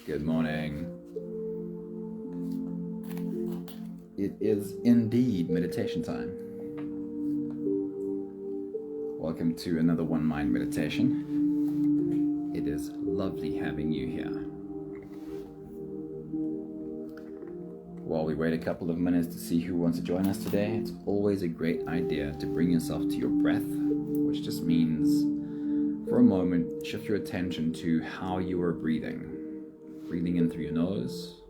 Good morning. It is indeed meditation time. Welcome to another One Mind meditation. It is lovely having you here. While we wait a couple of minutes to see who wants to join us today, it's always a great idea to bring yourself to your breath, which just means for a moment, shift your attention to how you are breathing. Breathing in through your nose,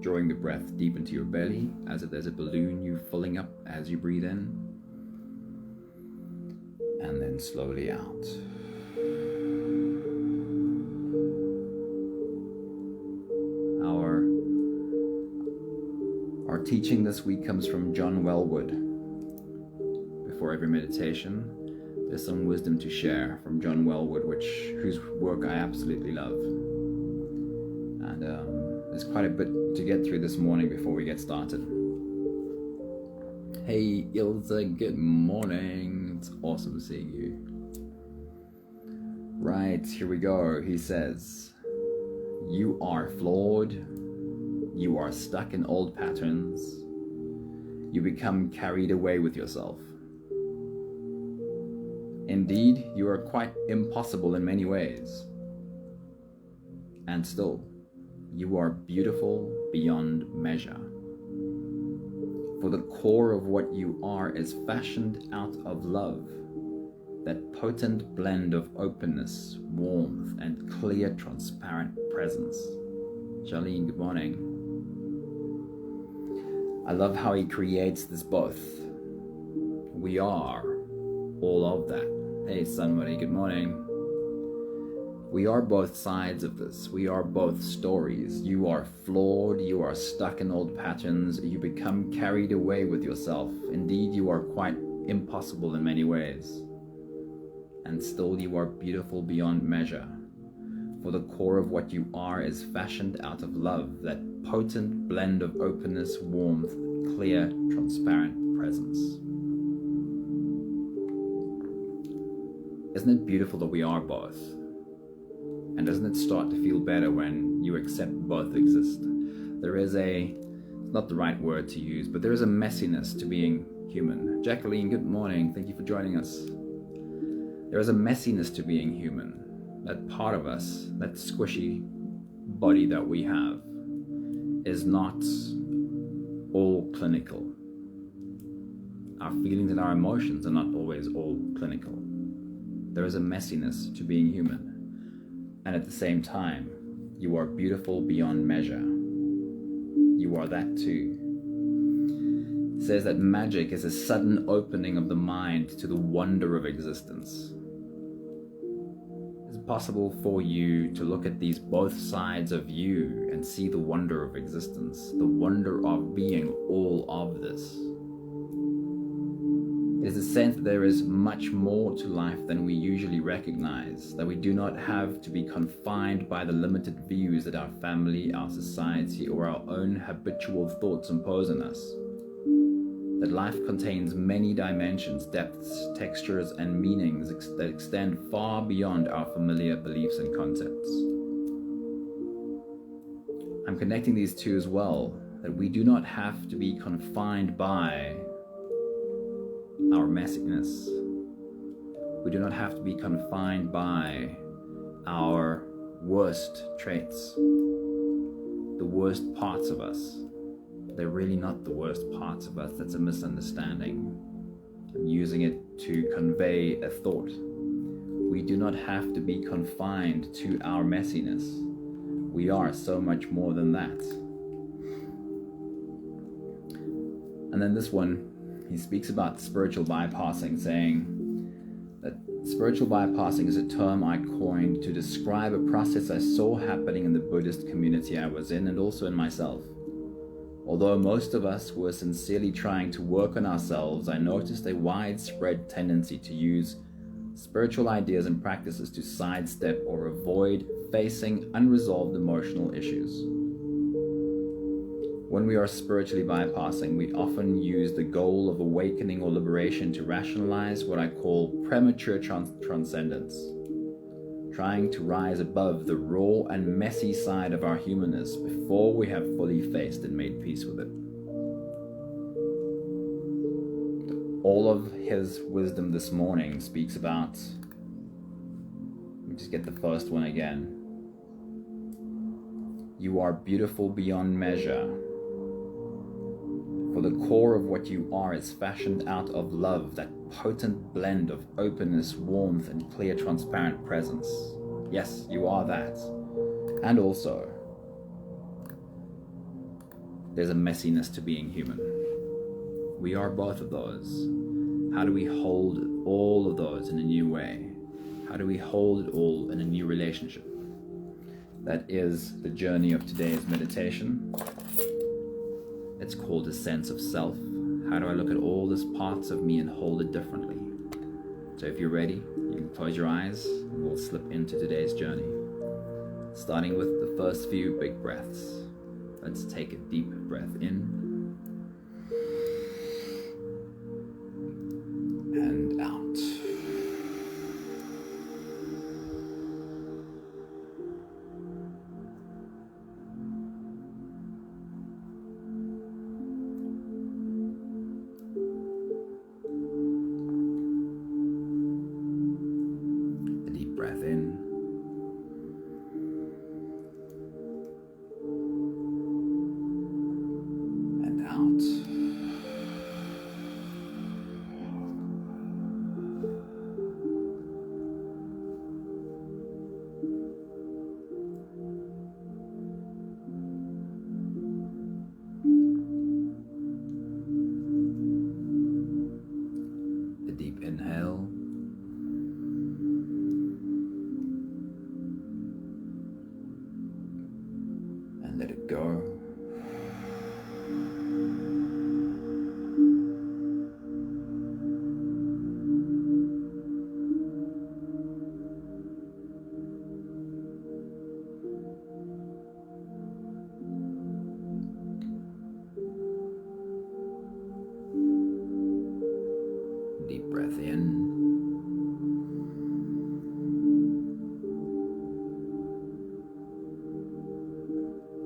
drawing the breath deep into your belly as if there's a balloon you filling up as you breathe in, and then slowly out. Our teaching this week comes from John Welwood. Before every meditation, there's some wisdom to share from John Welwood, whose work I absolutely love. And there's quite a bit to get through this morning before we get started. Hey Ilza, good morning. It's awesome seeing you. Right, here we go. He says, you are flawed. You are stuck in old patterns. You become carried away with yourself. Indeed, you are quite impossible in many ways. And still, you are beautiful beyond measure. For the core of what you are is fashioned out of love, that potent blend of openness, warmth, and clear, transparent presence. Charlene, good morning. I love how he creates this both. We are all of that. Hey, Sunmuddy, good morning. We are both sides of this. We are both stories. You are flawed. You are stuck in old patterns. You become carried away with yourself. Indeed, you are quite impossible in many ways. And still, you are beautiful beyond measure. For the core of what you are is fashioned out of love, that potent blend of openness, warmth, clear, transparent presence. Isn't it beautiful that we are both? And doesn't it start to feel better when you accept both exist? There is not the right word to use, but there is a messiness to being human. Jacqueline, good morning. Thank you for joining us. There is a messiness to being human. That part of us, that squishy body that we have, is not all clinical. Our feelings and our emotions are not always all clinical. There is a messiness to being human. And at the same time, you are beautiful beyond measure. You are that too. It says that magic is a sudden opening of the mind to the wonder of existence. Is it possible for you to look at these both sides of you and see the wonder of existence, the wonder of being all of this? It is a sense that there is much more to life than we usually recognize, that we do not have to be confined by the limited views that our family, our society, or our own habitual thoughts impose on us. That life contains many dimensions, depths, textures, and meanings that extend far beyond our familiar beliefs and concepts. I'm connecting these two as well, that we do not have to be confined by our messiness. We do not have to be confined by our worst traits, the worst parts of us. They're really not the worst parts of us. That's a misunderstanding. I'm using it to convey a thought. We do not have to be confined to our messiness. We are so much more than that. And then this one, he speaks about spiritual bypassing, saying that spiritual bypassing is a term I coined to describe a process I saw happening in the Buddhist community I was in and also in myself. Although most of us were sincerely trying to work on ourselves, I noticed a widespread tendency to use spiritual ideas and practices to sidestep or avoid facing unresolved emotional issues. When we are spiritually bypassing, we often use the goal of awakening or liberation to rationalize what I call premature transcendence. trying to rise above the raw and messy side of our humanness before we have fully faced and made peace with it. All of his wisdom this morning speaks about, let me just get the first one again. You are beautiful beyond measure. For the core of what you are is fashioned out of love, that potent blend of openness, warmth, and clear, transparent presence. Yes, you are that. And also, there's a messiness to being human. We are both of those. How do we hold all of those in a new way? How do we hold it all in a new relationship? That is the journey of today's meditation. It's called a sense of self. How do I look at all these parts of me and hold it differently? So if you're ready, you can close your eyes and we'll slip into today's journey. Starting with the first few big breaths. Let's take a deep breath in and out. Inhale and let it go. Deep breath in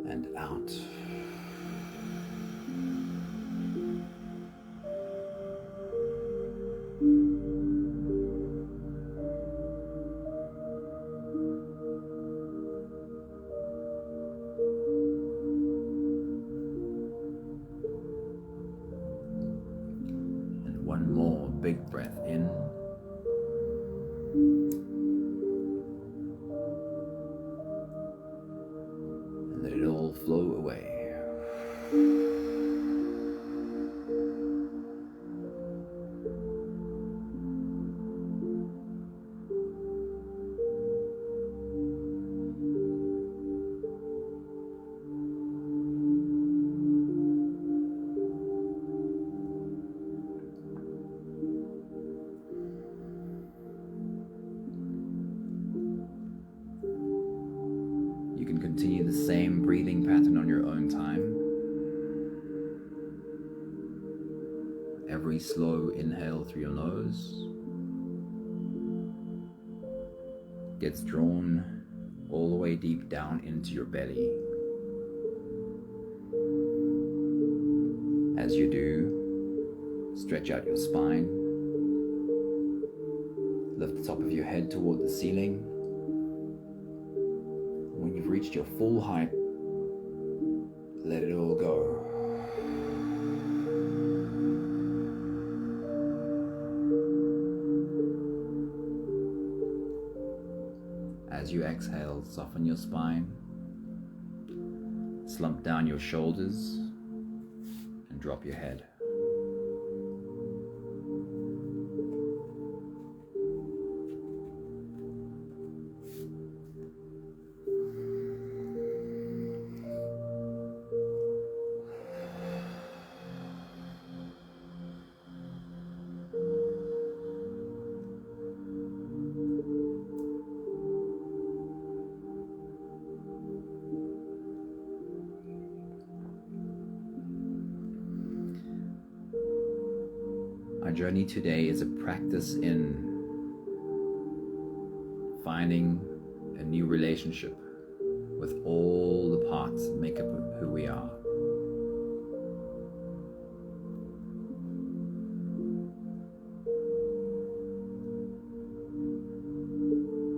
and out. And one more big breath in. And let it all flow away. You can continue the same breathing pattern on your own time. Every slow inhale through your nose gets drawn all the way deep down into your belly. As you do, stretch out your spine, lift the top of your head toward the ceiling. When you've reached your full height, let it all go. As you exhale, soften your spine, slump down your shoulders, and drop your head. Our journey today is a practice in finding a new relationship with all the parts that make up who we are.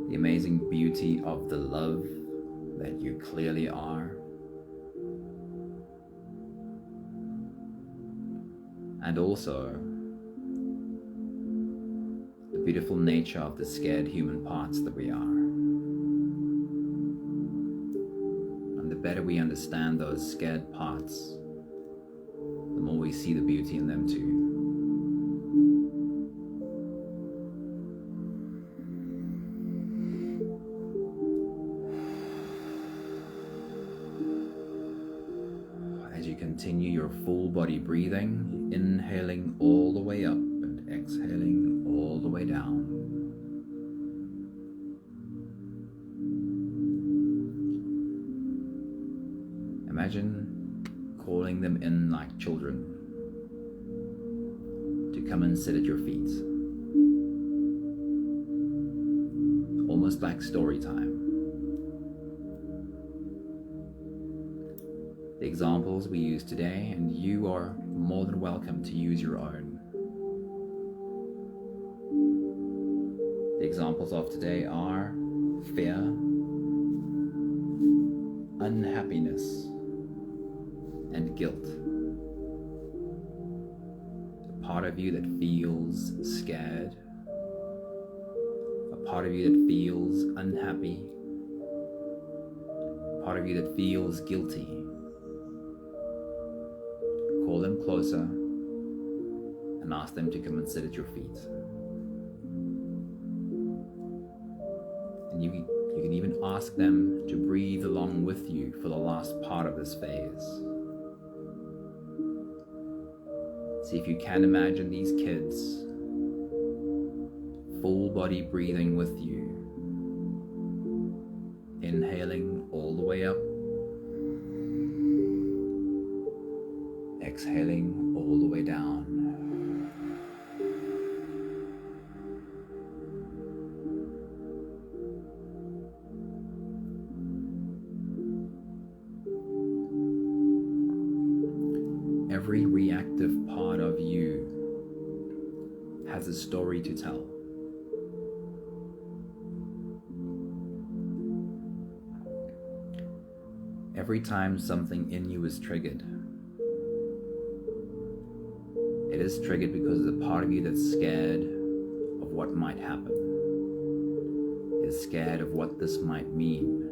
The amazing beauty of the love that you clearly are. And also the beautiful nature of the scared human parts that we are. And the better we understand those scared parts, the more we see the beauty in them too. As you continue your full body breathing, inhaling all the way up and exhaling all the way down. Imagine calling them in like children to come and sit at your feet. Almost like story time. The examples we use today, and you are more than welcome to use your own. The examples of today are fear, unhappiness, and guilt. A part of you that feels scared, a part of you that feels unhappy, a part of you that feels guilty. Call them closer and ask them to come and sit at your feet. And you can even ask them to breathe along with you for the last part of this phase. See if you can imagine these kids full body breathing with you, inhaling all the way up, exhaling all the way down. Every reactive part of you has a story to tell. Every time something in you is triggered, it is triggered because of the part of you that's scared of what might happen, is scared of what this might mean.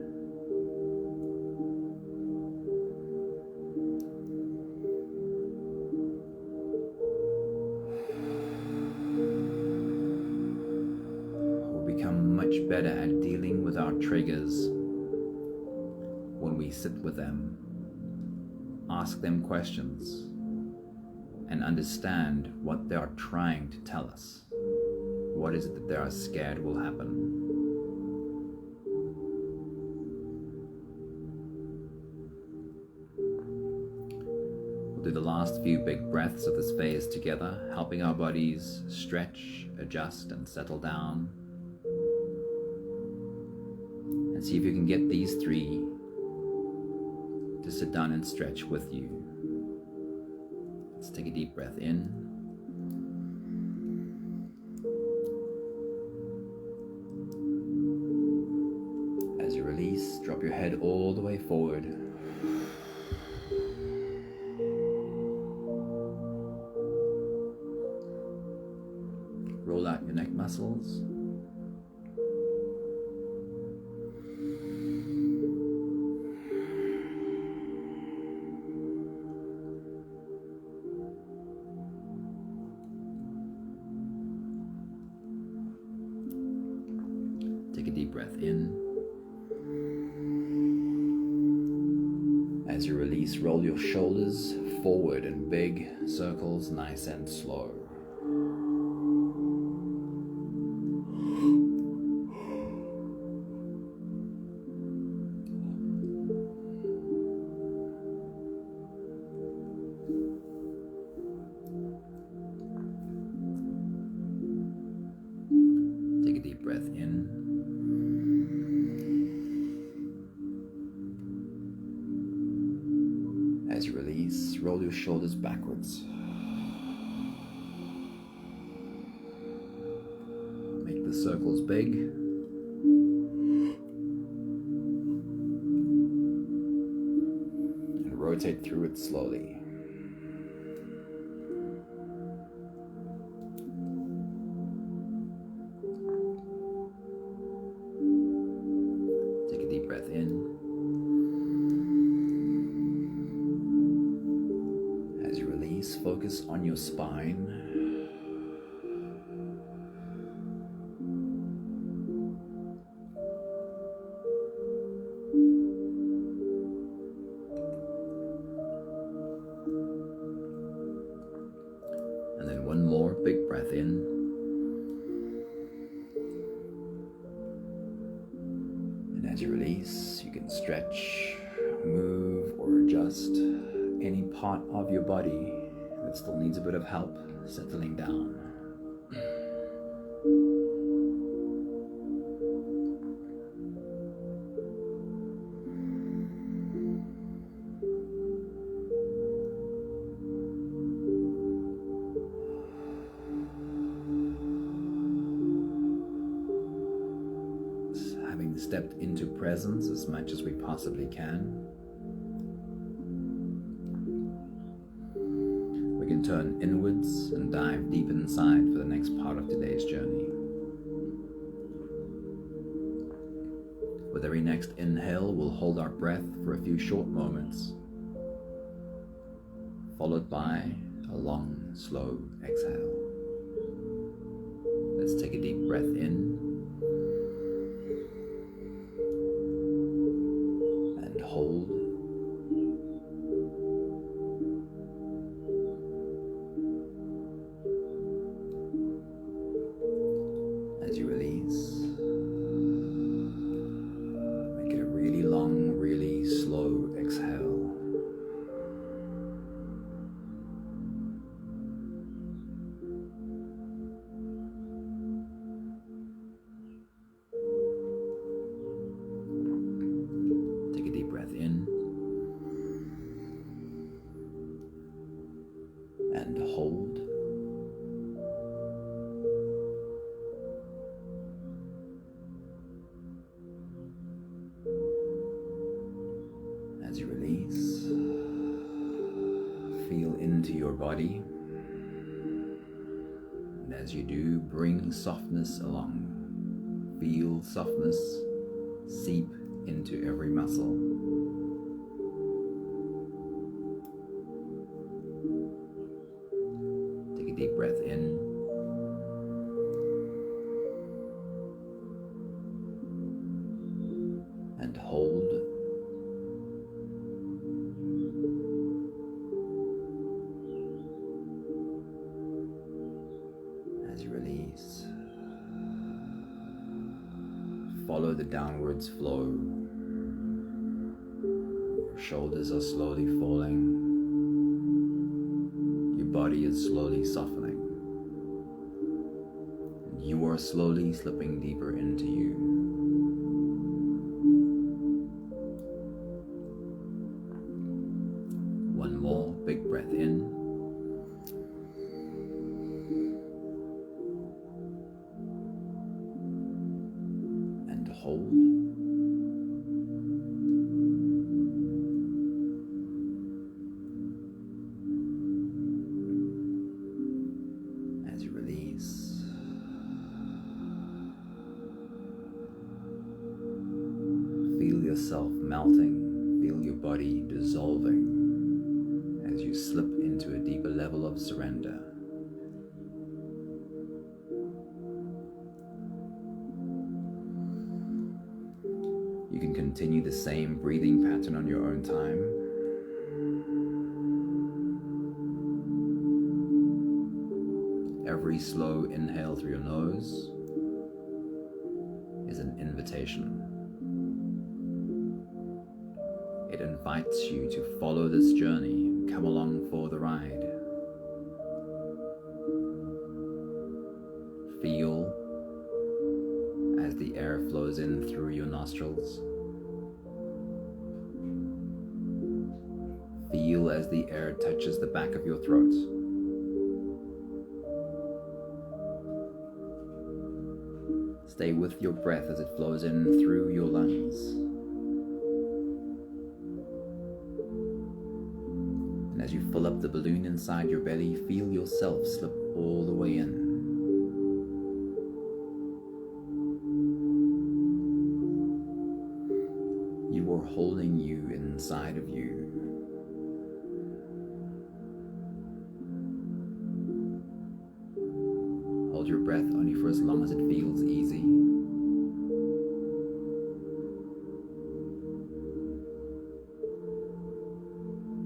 We'll become much better at dealing with our triggers when we sit with them, ask them questions, and understand what they are trying to tell us. What is it that they are scared will happen? We'll do the last few big breaths of this phase together, helping our bodies stretch, adjust, and settle down. And see if you can get these three to sit down and stretch with you. Let's take a deep breath in. As you release, drop your head all the way forward. Roll out your neck muscles. Take a deep breath in. As you release, roll your shoulders forward in big circles, nice and slow. Take a deep breath in. As you release, roll your shoulders backwards. Make the circles big. And rotate through it slowly. Take a deep breath in. As you release, focus on your spine. And then one more big breath in. And as you release, you can stretch, move, or adjust any part of your body that still needs a bit of help settling down. Having stepped into presence as much as we possibly can, we can turn inwards and dive deep inside for the next part of today's journey. With every next inhale, we'll hold our breath for a few short moments, followed by a long, slow exhale. Let's take a deep breath in and hold. As you release, make it a really long, really slow exhale. Take a deep breath in and hold. As you release, feel into your body, and as you do, bring softness along. Feel softness seep into every muscle. Take a deep breath in and hold. As you release, follow the downwards flow. Your shoulders are slowly falling. Your body is slowly softening. And you are slowly slipping deeper into you. One more big breath in. And hold. As you release, feel yourself melting, feel your body dissolving as you slip into a deeper level of surrender. You can continue the same breathing pattern on your own time. Every slow inhale through your nose is an invitation. It invites you to follow this journey and come along for the ride. Feel as the air flows in through your nostrils. Feel as the air touches the back of your throat. Stay with your breath as it flows in through your lungs. And as you fill up the balloon inside your belly, feel yourself slip all the way in. You are holding you inside of you. Hold your breath only for as long as it feels easy.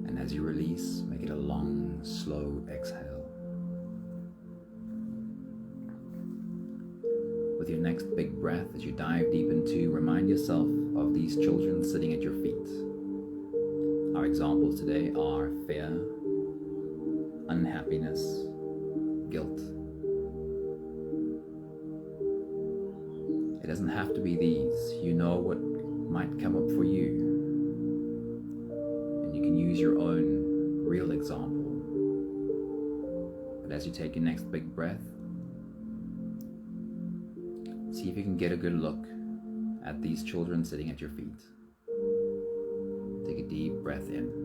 And as you release, make it a long, slow exhale. With your next big breath, as you dive deep into, remind yourself of these children sitting at your feet. Our examples today are fear, unhappiness, guilt. It doesn't have to be these. You know what might come up for you. And you can use your own real example. But as you take your next big breath, see if you can get a good look at these children sitting at your feet. Take a deep breath in.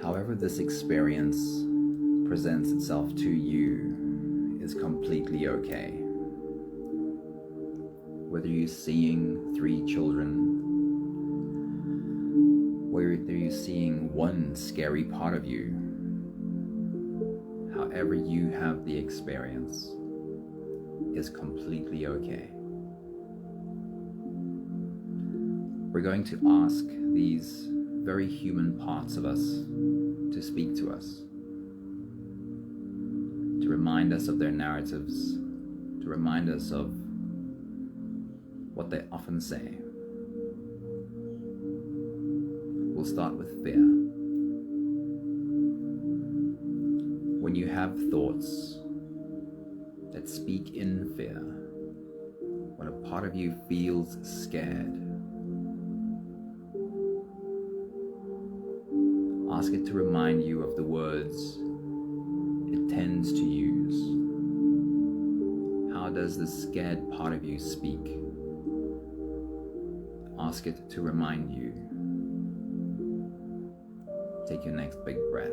However this experience presents itself to you is completely okay. Whether you're seeing 3 children, whether you're seeing one scary part of you, however you have the experience is completely okay. We're going to ask these very human parts of us to speak to us, to remind us of their narratives, to remind us of what they often say. We'll start with fear. When you have thoughts that speak in fear, when a part of you feels scared, ask it to remind you of the words it tends to use. How does the scared part of you speak? Ask it to remind you. Take your next big breath.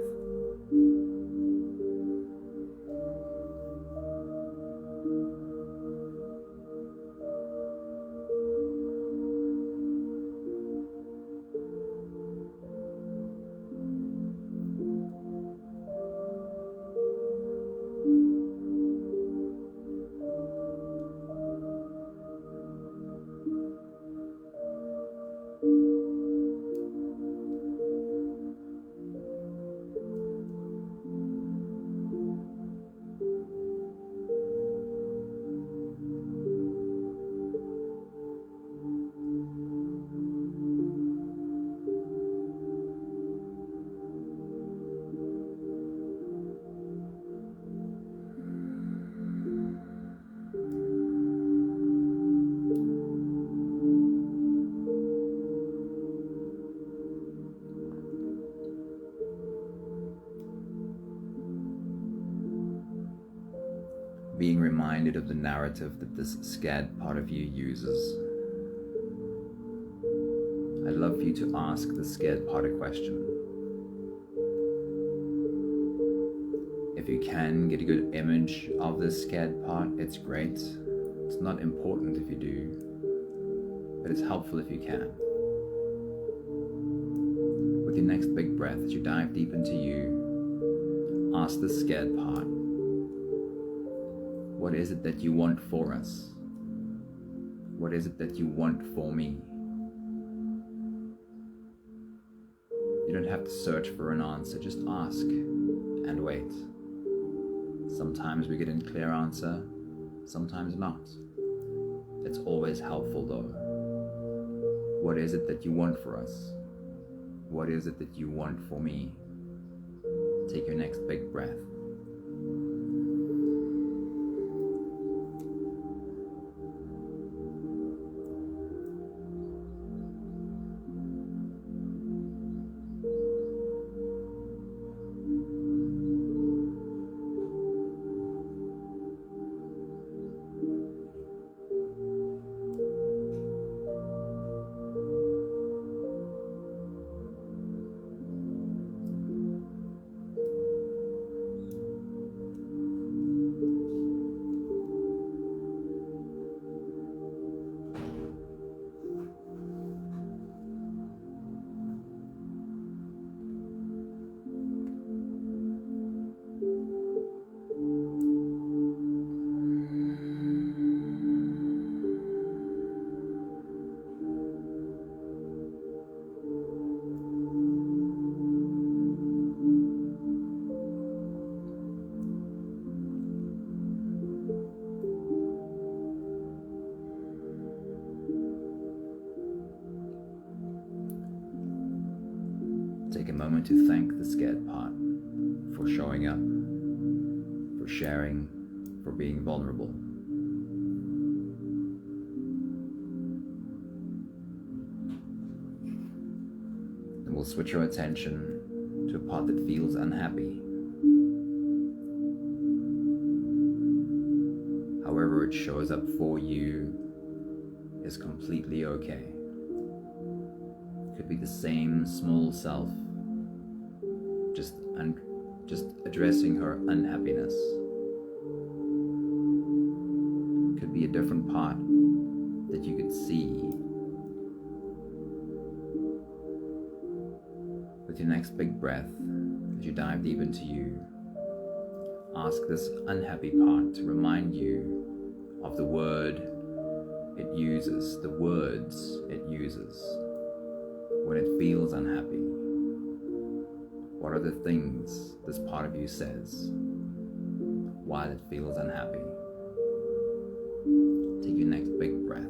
Being reminded of the narrative that this scared part of you uses. I'd love for you to ask the scared part a question. If you can get a good image of the scared part, it's great. It's not important if you do, but it's helpful if you can. With your next big breath, as you dive deep into you, ask the scared part, what is it that you want for us? What is it that you want for me? You don't have to search for an answer, just ask and wait. Sometimes we get a clear answer, sometimes not. It's always helpful though. What is it that you want for us? What is it that you want for me? Take your next big breath. Take a moment to thank the scared part for showing up, for sharing, for being vulnerable. And we'll switch our attention to a part that feels unhappy. However it shows up for you is completely okay. It could be the same small self, just addressing her unhappiness. It could be a different part that you could see. With your next big breath, as you dive deep into you, ask this unhappy part to remind you of the word it uses, the words it uses when it feels unhappy. What are the things this part of you says while it feels unhappy? Take your next big breath.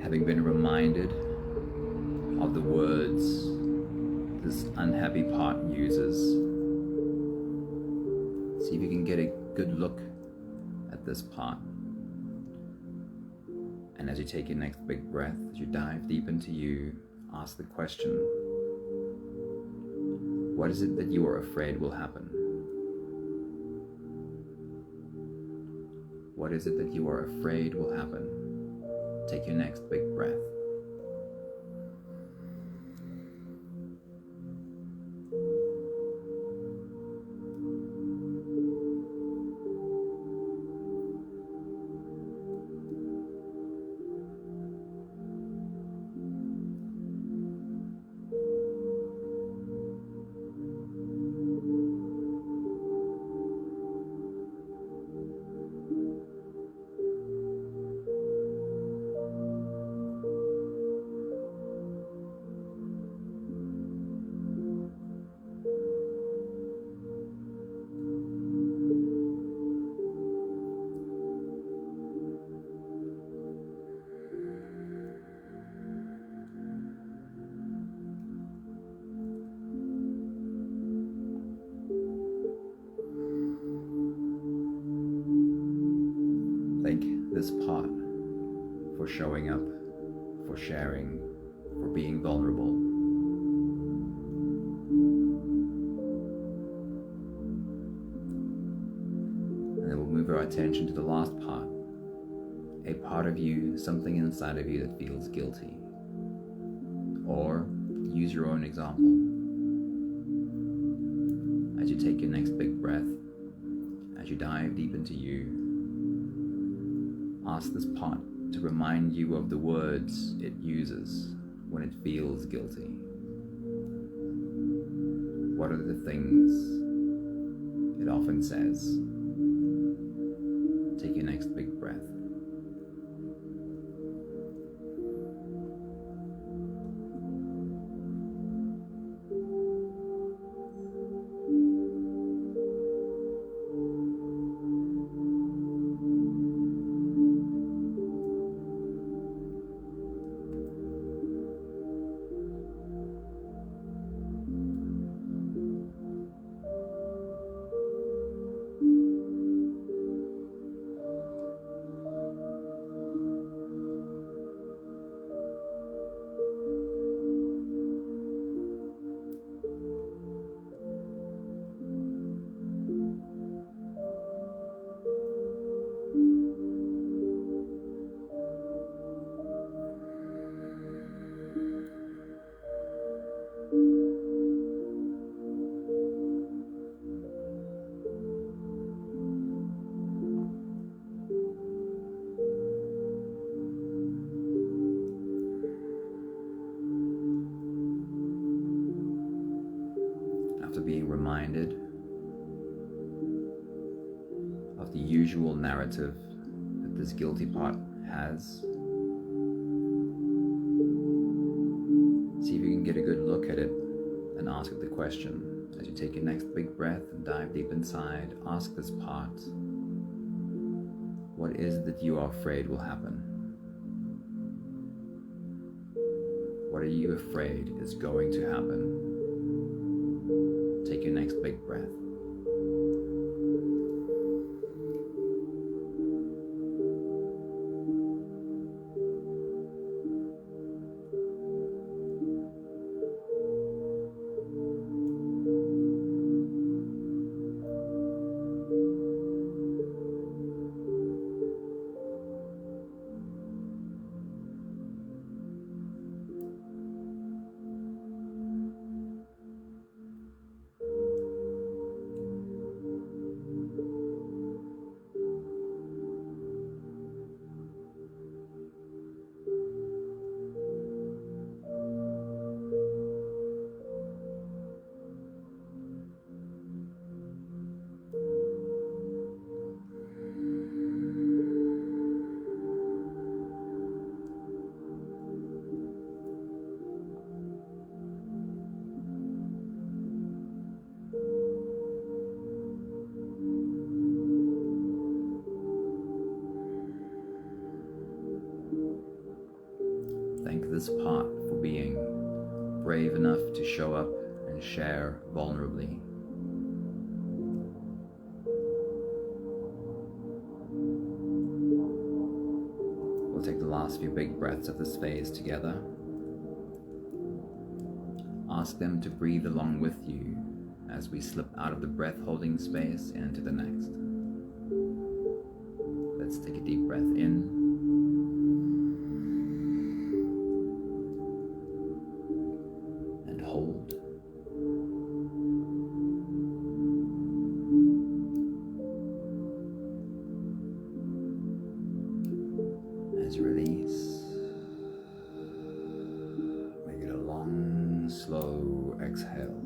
Having been reminded of the words this unhappy part uses, see if you can get a good look at this part. And as you take your next big breath, as you dive deep into you, ask the question, what is it that you are afraid will happen? What is it that you are afraid will happen? Take your next big breath. this part for showing up, for sharing, for being vulnerable. And then we'll move our attention to the last part, a part of you, something inside of you that feels guilty. Or use your own example. As you take your next big breath, as you dive deep into you, ask this part to remind you of the words it uses when it feels guilty. What are the things it often says? Take your next big breath. After being reminded of the usual narrative that this guilty part has, see if you can get a good look at it and ask it the question. As you take your next big breath and dive deep inside, ask this part, what is it that you are afraid will happen? What are you afraid is going to happen? Take your next big breath. Thank this part for being brave enough to show up and share vulnerably. We'll take the last few big breaths of this phase together. Ask them to breathe along with you as we slip out of the breath-holding space and into the next. Let's take a deep breath in. And hold. As you release, make it a long, slow exhale.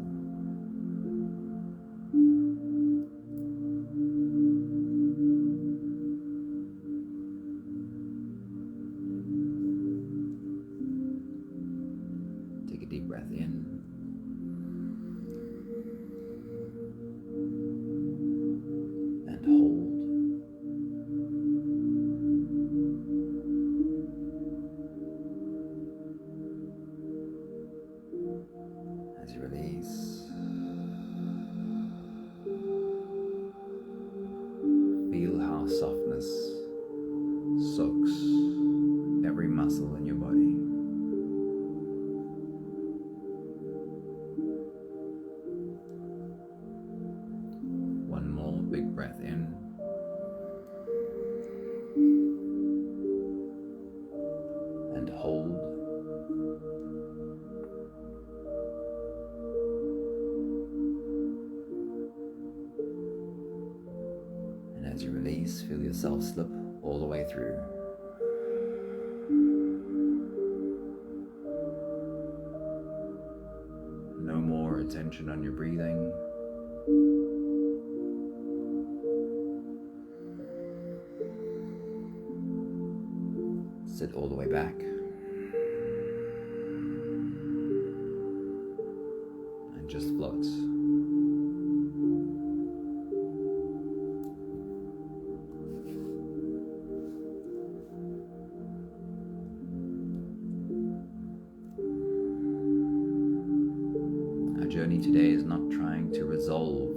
Take a deep breath in. And hold. As you release, soaks every muscle in your body. One more big breath in. And hold. And as you release, feel yourself slip all the way through. No more attention on your breathing. Sit all the way back. And just float. Our journey today is not trying to resolve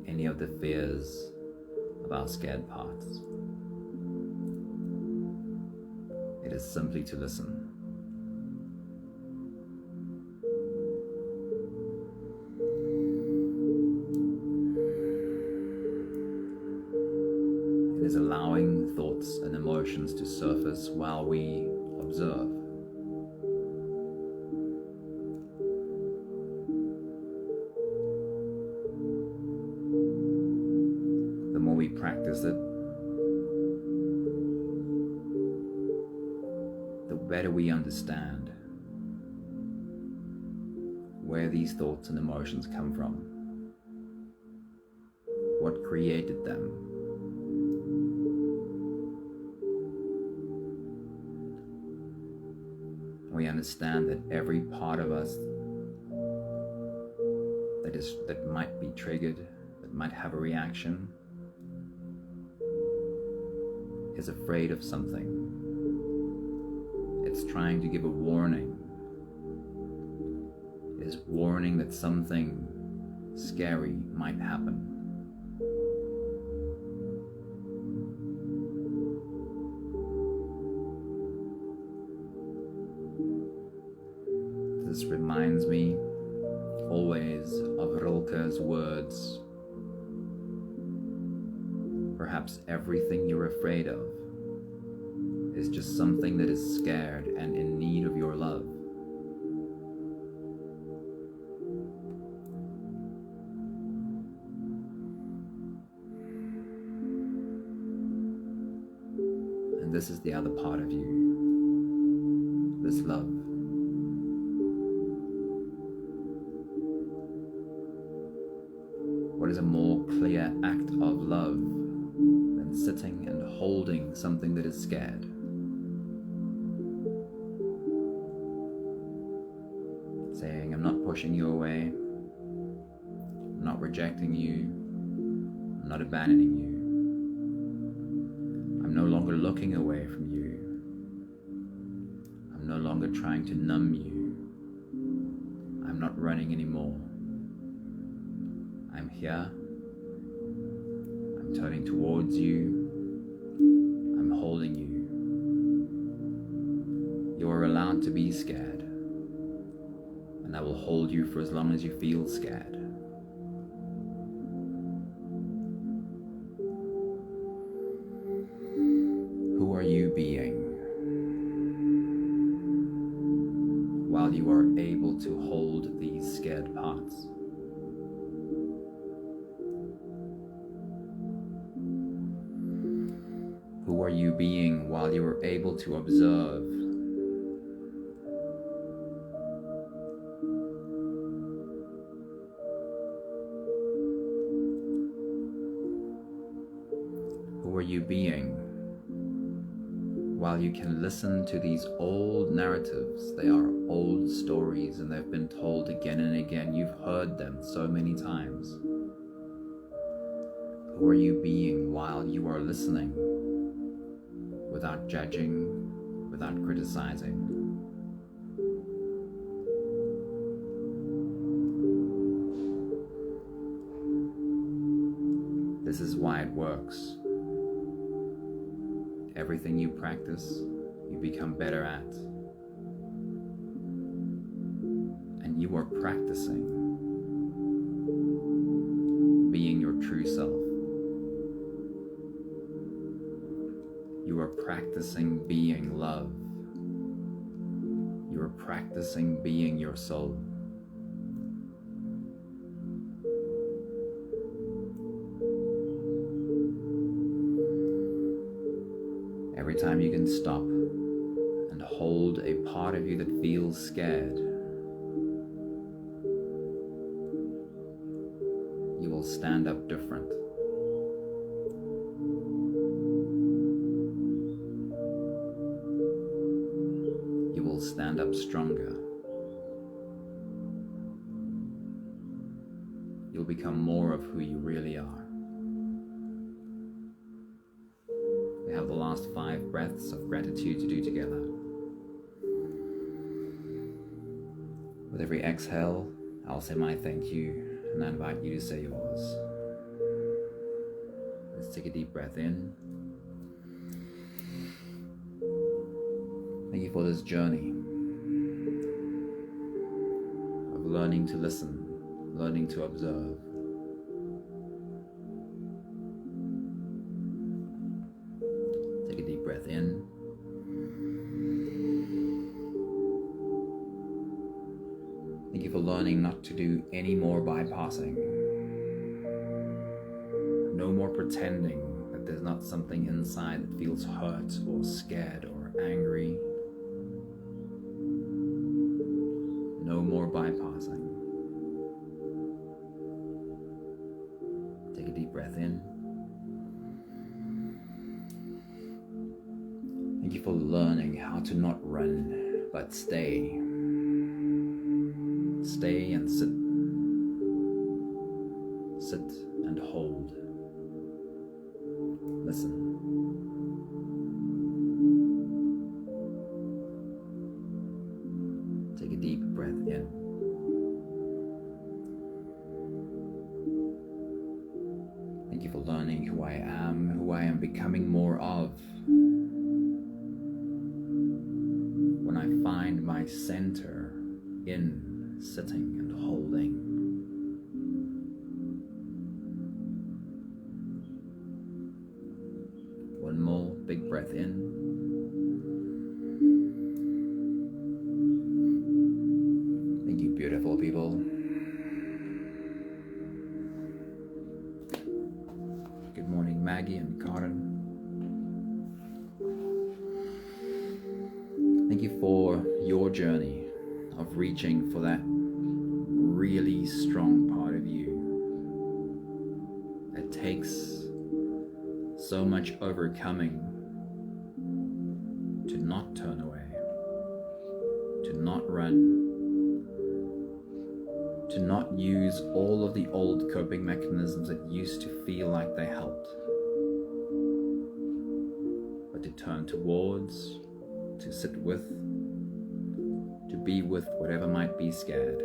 any of the fears of our scared parts. It is simply to listen. It is allowing thoughts and emotions to surface while we observe. The more we practice it, the better we understand where these thoughts and emotions come from, what created them. We understand that every part of us that might be triggered, that might have a reaction, is afraid of something. It's trying to give a warning. It is warning that something scary might happen. This reminds me always of Rilke's words. Perhaps everything you're afraid of is just something that is scared and in need of your love. And this is the other part of you, this love. What is a more clear act of love than sitting and holding something that is scared? Saying, I'm not pushing you away, I'm not rejecting you, I'm not abandoning you, I'm no longer looking away from you, I'm no longer trying to numb you, I'm not running anymore. I'm here, I'm turning towards you, I'm holding you. You are allowed to be scared, and I will hold you for as long as you feel scared. Who are you being while you are able to hold these scared parts? Who are you being while you are able to observe? Who are you being while you can listen to these old narratives? They are old stories and they've been told again and again. You've heard them so many times. Who are you being while you are listening? Without judging, without criticizing. This is why it works. Everything you practice, you become better at. And you are practicing being your true self. You are practicing being love. You are practicing being your soul. Every time you can stop and hold a part of you that feels scared, you will stand up different. You will stand up stronger. You'll become more of who you really are. We have the last 5 breaths of gratitude to do together. With every exhale, I'll say my thank you, and I invite you to say yours. Let's take a deep breath in. Thank you for this journey of learning to listen, learning to observe. Take a deep breath in. Thank you for learning not to do any more bypassing. No more pretending that there's not something inside that feels hurt or scared or angry. No more bypassing. Take a deep breath in. Thank you for learning how to not run, but stay. Stay and sit. Sit and hold. Listen. Take a deep breath in. Thank you for learning who I am becoming more of. When I find my center in sitting and holding. One more big breath in. Thank you, beautiful people. Good morning, Maggie and Karen. Thank you for your journey of reaching for that really strong part of you. It takes so much overcoming to not turn away, to not run, to not use all of the old coping mechanisms that used to feel like they helped, but to turn towards, to sit with, to be with whatever might be scared,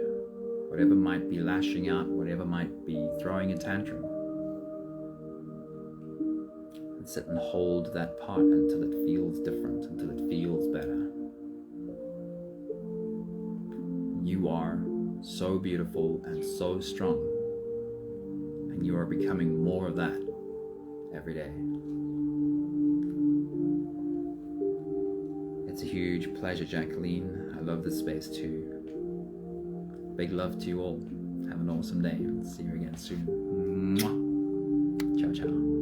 whatever might be lashing out, whatever might be throwing a tantrum. And sit and hold that part until it feels different, until it feels better. You are so beautiful and so strong, and you are becoming more of that every day. It's a huge pleasure, Jacqueline. I love this space too. Big love to you all. Have an awesome day. See you again soon. Mwah. Ciao, ciao.